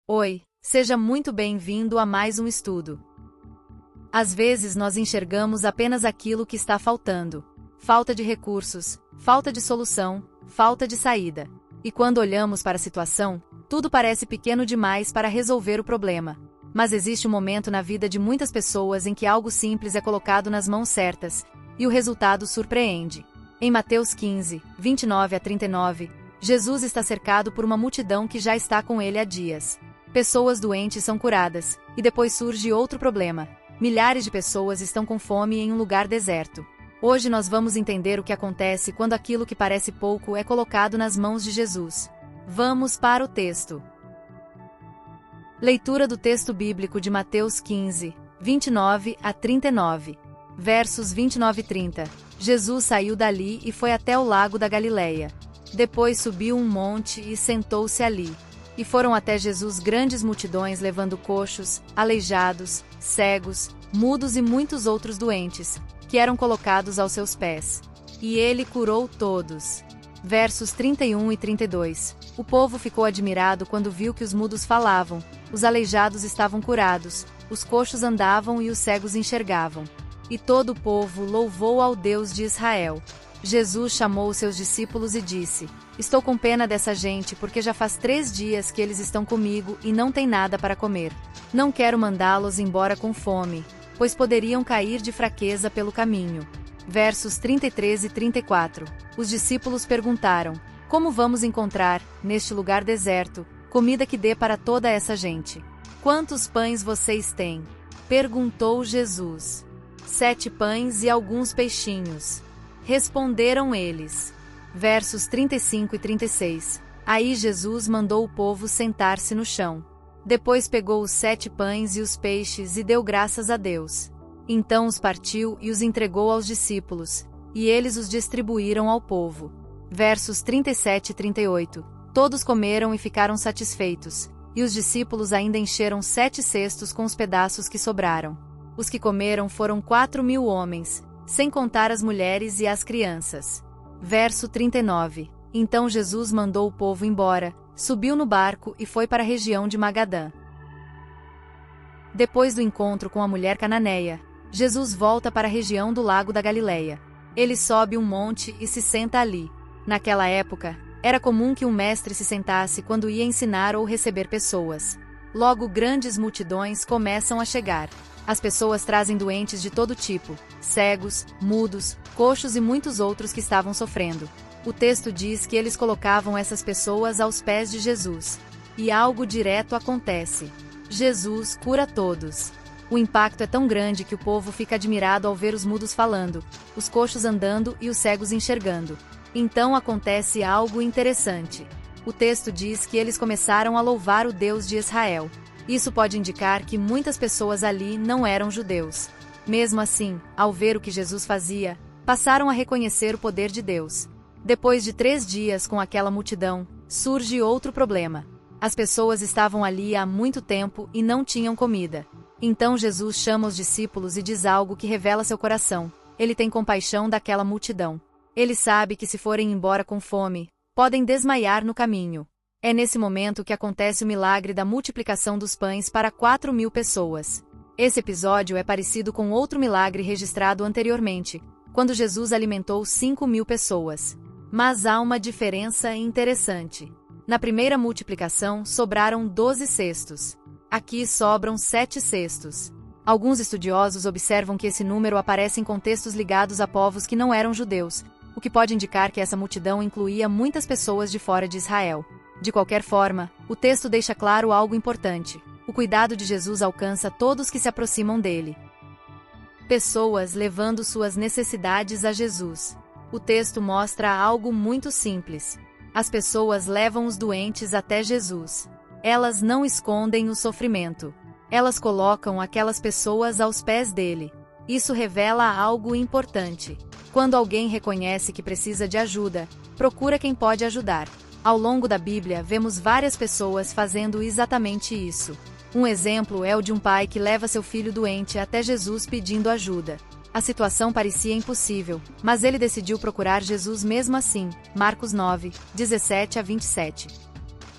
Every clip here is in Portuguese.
Oi, seja muito bem-vindo a mais um estudo. Às vezes nós enxergamos apenas aquilo que está faltando. Falta de recursos, falta de solução, falta de saída. E quando olhamos para a situação, tudo parece pequeno demais para resolver o problema. Mas existe um momento na vida de muitas pessoas em que algo simples é colocado nas mãos certas, e o resultado surpreende. Em Mateus 15, 29 a 39, Jesus está cercado por uma multidão que já está com ele há dias. Pessoas doentes são curadas, e depois surge outro problema. Milhares de pessoas estão com fome em um lugar deserto. Hoje nós vamos entender o que acontece quando aquilo que parece pouco é colocado nas mãos de Jesus. Vamos para o texto. Leitura do texto bíblico de Mateus 15, 29 a 39. Versos 29 e 30. Jesus saiu dali e foi até o lago da Galileia. Depois subiu um monte e sentou-se ali. E foram até Jesus grandes multidões levando coxos, aleijados, cegos, mudos e muitos outros doentes, que eram colocados aos seus pés. E ele curou todos. Versos 31 e 32. O povo ficou admirado quando viu que os mudos falavam, os aleijados estavam curados, os coxos andavam e os cegos enxergavam. E todo o povo louvou ao Deus de Israel. Jesus chamou os seus discípulos e disse: Estou com pena dessa gente porque já faz 3 dias que eles estão comigo e não têm nada para comer. Não quero mandá-los embora com fome, pois poderiam cair de fraqueza pelo caminho. Versos 33 e 34. Os discípulos perguntaram: Como vamos encontrar, neste lugar deserto, comida que dê para toda essa gente? Quantos pães vocês têm? Perguntou Jesus. 7 pães e alguns peixinhos. Responderam eles. Versos 35 e 36. Aí Jesus mandou o povo sentar-se no chão. Depois pegou os 7 pães e os peixes e deu graças a Deus. Então os partiu e os entregou aos discípulos, e eles os distribuíram ao povo. Versos 37 e 38. Todos comeram e ficaram satisfeitos, e os discípulos ainda encheram 7 cestos com os pedaços que sobraram. Os que comeram foram 4.000 homens, sem contar as mulheres e as crianças. Verso 39. Então Jesus mandou o povo embora, subiu no barco e foi para a região de Magadã. Depois do encontro com a mulher cananeia, Jesus volta para a região do lago da Galileia. Ele sobe um monte e se senta ali. Naquela época, era comum que um mestre se sentasse quando ia ensinar ou receber pessoas. Logo grandes multidões começam a chegar. As pessoas trazem doentes de todo tipo, cegos, mudos, coxos e muitos outros que estavam sofrendo. O texto diz que eles colocavam essas pessoas aos pés de Jesus. E algo direto acontece. Jesus cura todos. O impacto é tão grande que o povo fica admirado ao ver os mudos falando, os coxos andando e os cegos enxergando. Então acontece algo interessante. O texto diz que eles começaram a louvar o Deus de Israel. Isso pode indicar que muitas pessoas ali não eram judeus. Mesmo assim, ao ver o que Jesus fazia, passaram a reconhecer o poder de Deus. Depois de 3 dias com aquela multidão, surge outro problema. As pessoas estavam ali há muito tempo e não tinham comida. Então Jesus chama os discípulos e diz algo que revela seu coração. Ele tem compaixão daquela multidão. Ele sabe que se forem embora com fome, podem desmaiar no caminho. É nesse momento que acontece o milagre da multiplicação dos pães para 4.000 pessoas. Esse episódio é parecido com outro milagre registrado anteriormente, quando Jesus alimentou 5.000 pessoas. Mas há uma diferença interessante. Na primeira multiplicação, sobraram 12 cestos. Aqui sobram 7 cestos. Alguns estudiosos observam que esse número aparece em contextos ligados a povos que não eram judeus, o que pode indicar que essa multidão incluía muitas pessoas de fora de Israel. De qualquer forma, o texto deixa claro algo importante. O cuidado de Jesus alcança todos que se aproximam dele. Pessoas levando suas necessidades a Jesus. O texto mostra algo muito simples. As pessoas levam os doentes até Jesus. Elas não escondem o sofrimento. Elas colocam aquelas pessoas aos pés dele. Isso revela algo importante. Quando alguém reconhece que precisa de ajuda, procura quem pode ajudar. Ao longo da Bíblia, vemos várias pessoas fazendo exatamente isso. Um exemplo é o de um pai que leva seu filho doente até Jesus pedindo ajuda. A situação parecia impossível, mas ele decidiu procurar Jesus mesmo assim. Marcos 9, 17 a 27.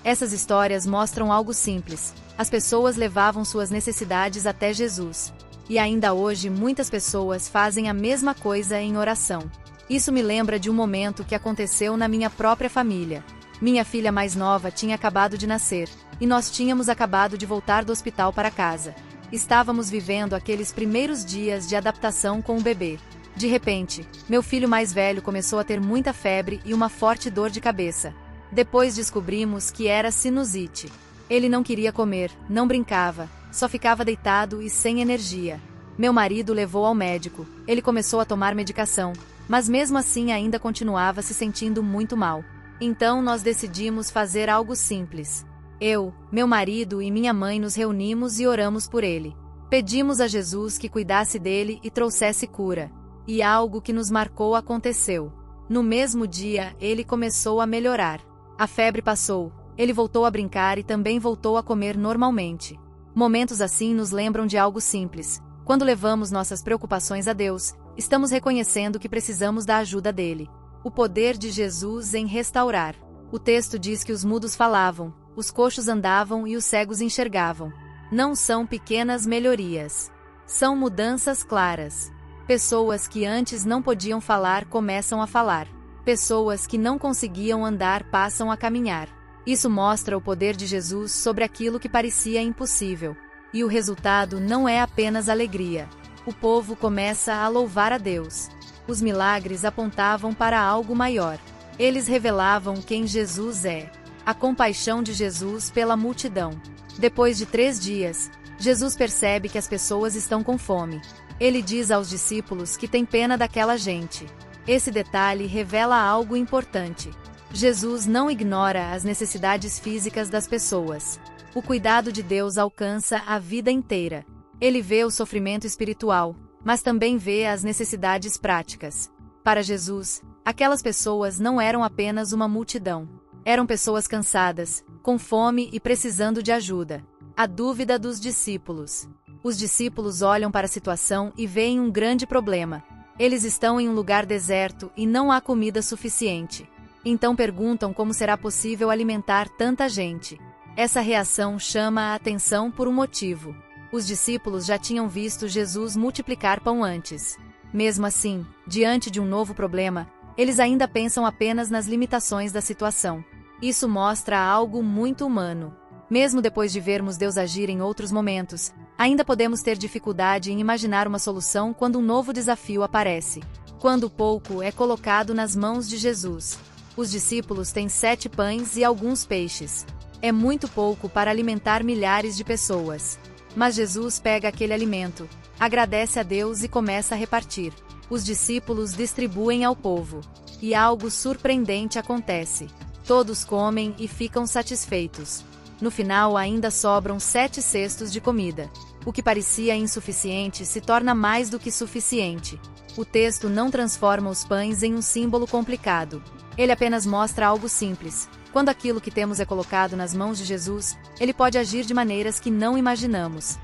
Essas histórias mostram algo simples. As pessoas levavam suas necessidades até Jesus. E ainda hoje muitas pessoas fazem a mesma coisa em oração. Isso me lembra de um momento que aconteceu na minha própria família. Minha filha mais nova tinha acabado de nascer, e nós tínhamos acabado de voltar do hospital para casa. Estávamos vivendo aqueles primeiros dias de adaptação com o bebê. De repente, meu filho mais velho começou a ter muita febre e uma forte dor de cabeça. Depois descobrimos que era sinusite. Ele não queria comer, não brincava, só ficava deitado e sem energia. Meu marido levou ao médico. Ele começou a tomar medicação, mas mesmo assim ainda continuava se sentindo muito mal. Então nós decidimos fazer algo simples. Eu, meu marido e minha mãe nos reunimos e oramos por ele. Pedimos a Jesus que cuidasse dele e trouxesse cura. E algo que nos marcou aconteceu. No mesmo dia, ele começou a melhorar. A febre passou, ele voltou a brincar e também voltou a comer normalmente. Momentos assim nos lembram de algo simples. Quando levamos nossas preocupações a Deus, estamos reconhecendo que precisamos da ajuda dele. O poder de Jesus em restaurar. O texto diz que os mudos falavam, os coxos andavam e os cegos enxergavam. Não são pequenas melhorias. São mudanças claras. Pessoas que antes não podiam falar começam a falar. Pessoas que não conseguiam andar passam a caminhar. Isso mostra o poder de Jesus sobre aquilo que parecia impossível. E o resultado não é apenas alegria. O povo começa a louvar a Deus. Os milagres apontavam para algo maior. Eles revelavam quem Jesus é. A compaixão de Jesus pela multidão. Depois de 3 dias, Jesus percebe que as pessoas estão com fome. Ele diz aos discípulos que tem pena daquela gente. Esse detalhe revela algo importante. Jesus não ignora as necessidades físicas das pessoas. O cuidado de Deus alcança a vida inteira. Ele vê o sofrimento espiritual, mas também vê as necessidades práticas. Para Jesus, aquelas pessoas não eram apenas uma multidão. Eram pessoas cansadas, com fome e precisando de ajuda. A dúvida dos discípulos. Os discípulos olham para a situação e veem um grande problema. Eles estão em um lugar deserto e não há comida suficiente. Então perguntam como será possível alimentar tanta gente. Essa reação chama a atenção por um motivo. Os discípulos já tinham visto Jesus multiplicar pão antes. Mesmo assim, diante de um novo problema, eles ainda pensam apenas nas limitações da situação. Isso mostra algo muito humano. Mesmo depois de vermos Deus agir em outros momentos, ainda podemos ter dificuldade em imaginar uma solução quando um novo desafio aparece. Quando pouco é colocado nas mãos de Jesus. Os discípulos têm 7 pães e alguns peixes. É muito pouco para alimentar milhares de pessoas. Mas Jesus pega aquele alimento, agradece a Deus e começa a repartir. Os discípulos distribuem ao povo. E algo surpreendente acontece. Todos comem e ficam satisfeitos. No final ainda sobram 7 cestos de comida. O que parecia insuficiente se torna mais do que suficiente. O texto não transforma os pães em um símbolo complicado. Ele apenas mostra algo simples. Quando aquilo que temos é colocado nas mãos de Jesus, ele pode agir de maneiras que não imaginamos.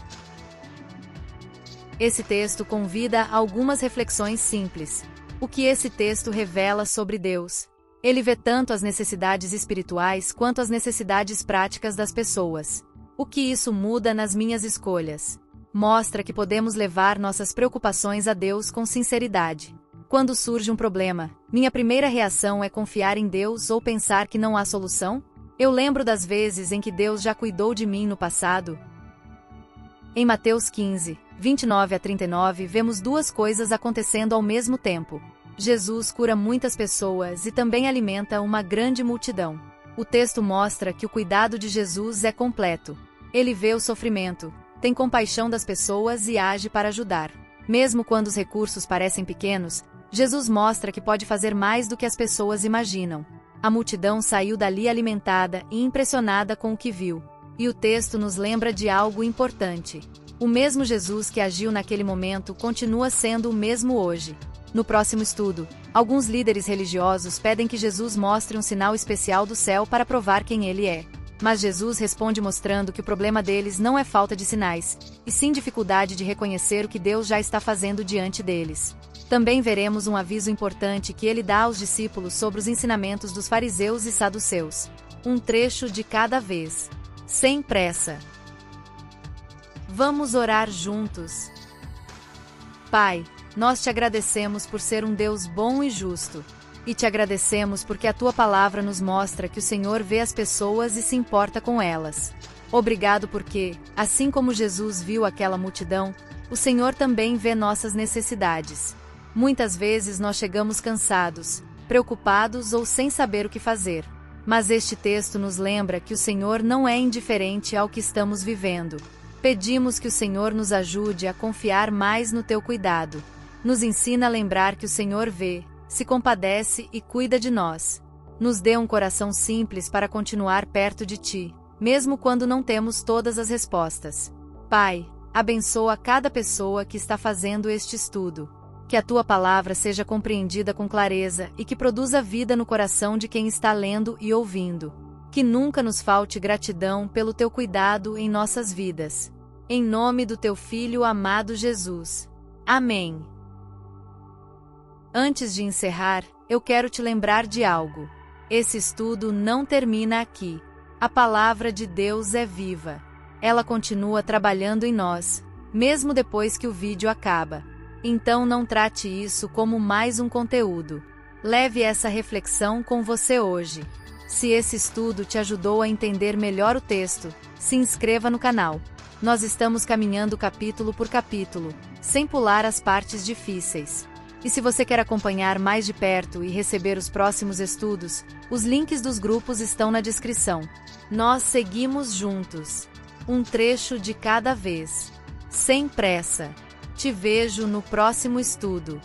Esse texto convida a algumas reflexões simples. O que esse texto revela sobre Deus? Ele vê tanto as necessidades espirituais quanto as necessidades práticas das pessoas. O que isso muda nas minhas escolhas? Mostra que podemos levar nossas preocupações a Deus com sinceridade. Quando surge um problema, minha primeira reação é confiar em Deus ou pensar que não há solução? Eu lembro das vezes em que Deus já cuidou de mim no passado. Em Mateus 15, 29 a 39, vemos 2 coisas acontecendo ao mesmo tempo. Jesus cura muitas pessoas e também alimenta uma grande multidão. O texto mostra que o cuidado de Jesus é completo. Ele vê o sofrimento, tem compaixão das pessoas e age para ajudar. Mesmo quando os recursos parecem pequenos, Jesus mostra que pode fazer mais do que as pessoas imaginam. A multidão saiu dali alimentada e impressionada com o que viu. E o texto nos lembra de algo importante. O mesmo Jesus que agiu naquele momento continua sendo o mesmo hoje. No próximo estudo, alguns líderes religiosos pedem que Jesus mostre um sinal especial do céu para provar quem ele é. Mas Jesus responde mostrando que o problema deles não é falta de sinais, e sim dificuldade de reconhecer o que Deus já está fazendo diante deles. Também veremos um aviso importante que ele dá aos discípulos sobre os ensinamentos dos fariseus e saduceus. um trecho de cada vez, sem pressa. Vamos orar juntos. Pai, nós te agradecemos por ser um Deus bom e justo. E te agradecemos porque a tua palavra nos mostra que o Senhor vê as pessoas e se importa com elas. Obrigado porque, assim como Jesus viu aquela multidão, o Senhor também vê nossas necessidades. Muitas vezes nós chegamos cansados, preocupados ou sem saber o que fazer. Mas este texto nos lembra que o Senhor não é indiferente ao que estamos vivendo. Pedimos que o Senhor nos ajude a confiar mais no teu cuidado. Nos ensina a lembrar que o Senhor vê, se compadece e cuida de nós. Nos dê um coração simples para continuar perto de ti, mesmo quando não temos todas as respostas. Pai, abençoa cada pessoa que está fazendo este estudo. Que a tua palavra seja compreendida com clareza e que produza vida no coração de quem está lendo e ouvindo. Que nunca nos falte gratidão pelo teu cuidado em nossas vidas. Em nome do teu Filho amado Jesus. Amém. Antes de encerrar, eu quero te lembrar de algo. Esse estudo não termina aqui. A palavra de Deus é viva. Ela continua trabalhando em nós, mesmo depois que o vídeo acaba. Então não trate isso como mais um conteúdo. Leve essa reflexão com você hoje. Se esse estudo te ajudou a entender melhor o texto, se inscreva no canal. Nós estamos caminhando capítulo por capítulo, sem pular as partes difíceis. E se você quer acompanhar mais de perto e receber os próximos estudos, os links dos grupos estão na descrição. Nós seguimos juntos. Um trecho de cada vez. Sem pressa. Te vejo no próximo estudo.